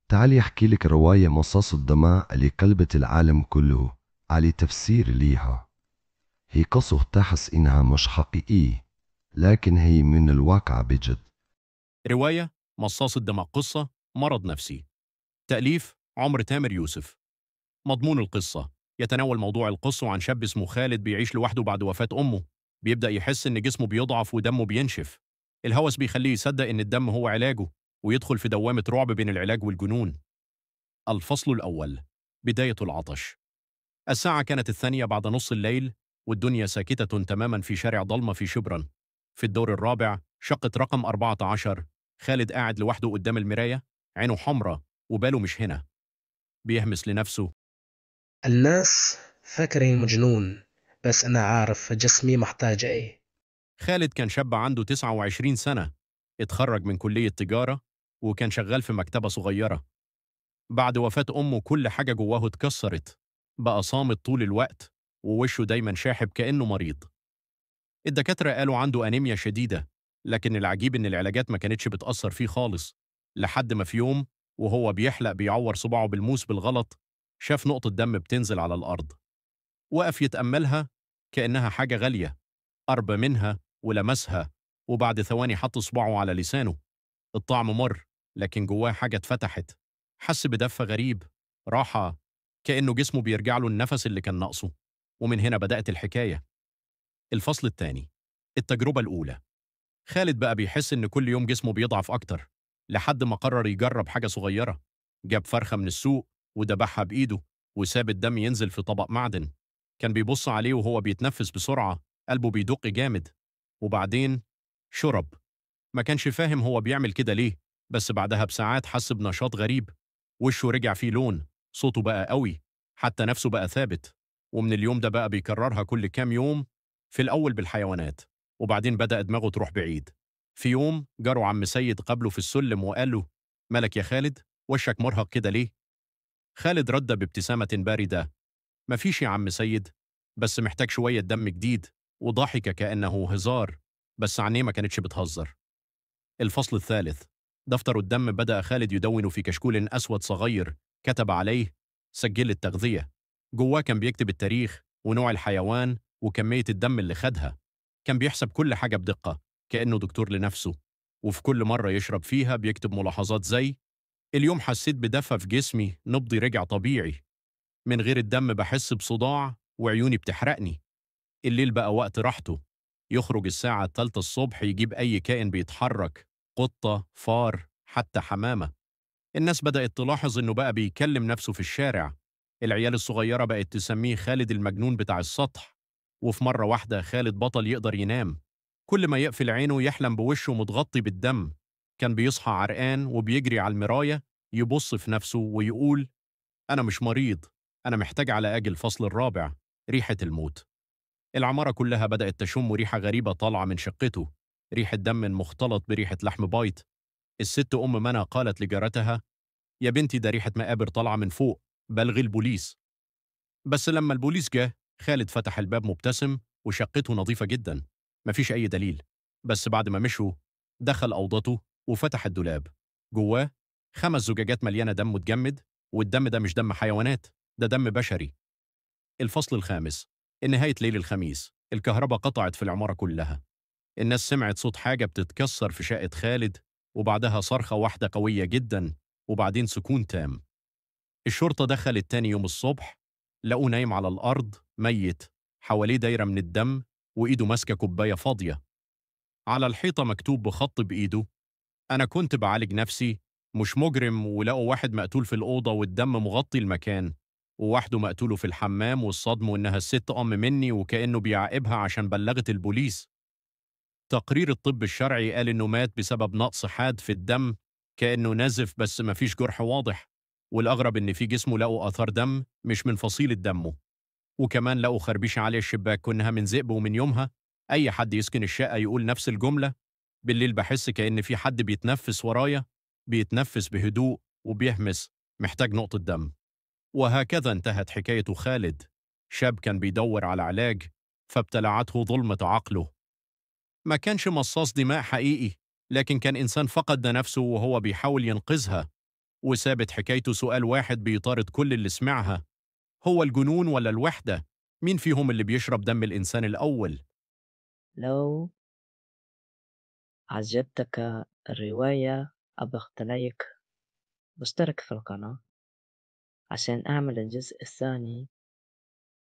تعالي أحكي لك رواية مصاص الدماء اللي قلبت العالم كله على تفسير ليها. هي قصة تحس إنها مش حقيقية، لكن هي من الواقع بجد. رواية مصاص الدماء، قصة مرض نفسي. تأليف عمر تامر يوسف. مضمون القصة يتناول موضوع القصة عن شاب اسمه خالد بيعيش لوحده بعد وفاة أمه. بيبدأ يحس إن جسمه بيضعف ودمه بينشف. الهوس بيخليه يصدق إن الدم هو علاجه، ويدخل في دوامة رعب بين العلاج والجنون. الفصل الأول. بداية العطش. الساعة كانت 2 بعد نص الليل، والدنيا ساكتة تماما في شارع ضلمة في شبرا. في الدور الرابع، شقة رقم 14. خالد قاعد لوحده قدام المراية، عينه حمرة وباله مش هنا. بيهمس لنفسه: الناس فاكرين مجنون، بس أنا عارف جسمي محتاج إيه. خالد كان شاب عنده 29 سنة، اتخرج من كلية تجارة، وكان شغال في مكتبة صغيرة. بعد وفاة أمه كل حاجة جواه اتكسرت. بقى صامت طول الوقت، ووشه دايما شاحب كأنه مريض. الدكاترة قالوا عنده أنيميا شديدة، لكن العجيب إن العلاجات ما كانتش بتأثر فيه خالص. لحد ما في يوم، وهو بيحلق بيعور صباعه بالموس بالغلط، شاف نقطة دم بتنزل على الأرض. وقف يتأملها كأنها حاجة غالية. قرب منها ولمسها، وبعد ثواني حط صباعه على لسانه. الطعم مر، لكن جواه حاجة اتفتحت. حس بدفى غريب، راحة، كأنه جسمه بيرجع له النفس اللي كان ناقصه. ومن هنا بدأت الحكاية. الفصل الثاني. التجربة الأولى. خالد بقى بيحس إن كل يوم جسمه بيضعف أكتر، لحد ما قرر يجرب حاجة صغيرة. جاب فرخة من السوق وذبحها بإيده، وساب الدم ينزل في طبق معدن. كان بيبص عليه وهو بيتنفس بسرعة، قلبه بيدق جامد. وبعدين شرب. ما كانش فاهم هو بيعمل كده ليه، بس بعدها بساعات حس بنشاط غريب. وشه رجع فيه لون، صوته بقى قوي، حتى نفسه بقى ثابت. ومن اليوم ده بقى بيكررها كل كام يوم، في الأول بالحيوانات، وبعدين بدأ دماغه تروح بعيد. في يوم جاره عم سيد قابله في السلم وقال له: مالك يا خالد، وشك مرهق كده ليه؟ خالد رد بابتسامة باردة: مفيش يا عم سيد، بس محتاج شوية دم جديد. وضحك كأنه هزار، بس عينيه ما كانتش بتهزر. الفصل الثالث. دفتر الدم بدأ خالد يدون في كشكول أسود صغير، كتب عليه: سجل التغذية. جواه كان بيكتب التاريخ ونوع الحيوان وكمية الدم اللي خدها. كان بيحسب كل حاجة بدقة، كأنه دكتور لنفسه. وفي كل مرة يشرب فيها بيكتب ملاحظات زي: اليوم حسيت بدفى في جسمي، نبضي رجع طبيعي. من غير الدم بحس بصداع وعيوني بتحرقني. الليل بقى وقت راحته. يخرج الساعة 3 الصبح يجيب أي كائن بيتحرك، قطة، فار، حتى حمامة. الناس بدأت تلاحظ إنه بقى بيكلم نفسه في الشارع. العيال الصغيرة بقت تسميه خالد المجنون بتاع السطح. وفي مرة واحدة خالد بطل يقدر ينام. كل ما يقفل عينه يحلم بوشه متغطي بالدم. كان بيصحى عرقان وبيجري على المراية، يبص في نفسه ويقول: أنا مش مريض، أنا محتاج على أجل الفصل الرابع، ريحة الموت. العمارة كلها بدأت تشم ريحة غريبة طالعة من شقته، ريحة دم مختلط بريحة لحم بايت. الست أم منى قالت لجارتها: يا بنتي ده ريحة مقابر طالعة من فوق، بلغي البوليس. بس لما البوليس جه، خالد فتح الباب مبتسم، وشقته نظيفة جدا. مفيش أي دليل. بس بعد ما مشوا، دخل أوضته وفتح الدولاب. جواه 5 زجاجات مليانة دم متجمد، والدم ده مش دم حيوانات، ده دم بشري. الفصل الخامس. نهاية ليل الخميس، الكهرباء قطعت في العمارة كلها. الناس سمعت صوت حاجة بتتكسر في شقة خالد، وبعدها صرخة واحدة قوية جدا، وبعدين سكون تام. الشرطة دخلت تاني يوم الصبح، لقوه نايم على الأرض ميت، حواليه دايرة من الدم، وإيده ماسكة كوباية فاضية. على الحيطة مكتوب بخط بإيده: أنا كنت بعالج نفسي، مش مجرم. ولقوا واحد مقتول في الأوضة والدم مغطي المكان، وواحده مقتوله في الحمام، والصدم إنها الست أم مني وكأنه بيعاقبها عشان بلغت البوليس. تقرير الطب الشرعي قال إنه مات بسبب نقص حاد في الدم، كأنه نزف بس مفيش جرح واضح. والأغرب إن في جسمه لقوا آثار دم مش من فصيلة دمه. وكمان لقوا خربيشة على الشباك كأنها من ذئب. ومن يومها أي حد يسكن الشقة يقول نفس الجملة: بالليل بحس كأن في حد بيتنفس ورايا، بيتنفس بهدوء وبيهمس: محتاج نقطة دم. وهكذا انتهت حكاية خالد، شاب كان بيدور على علاج، فابتلعته ظلمة عقله. ما كانش مصاص دماء حقيقي، لكن كان إنسان فقد نفسه وهو بيحاول ينقذها. وسابت حكايته سؤال واحد بيطارد كل اللي سمعها: هو الجنون ولا الوحدة؟ مين فيهم اللي بيشرب دم الإنسان الأول؟ لو عجبتك الرواية أبغى لايك واشترك في القناة عشان أعمل الجزء الثاني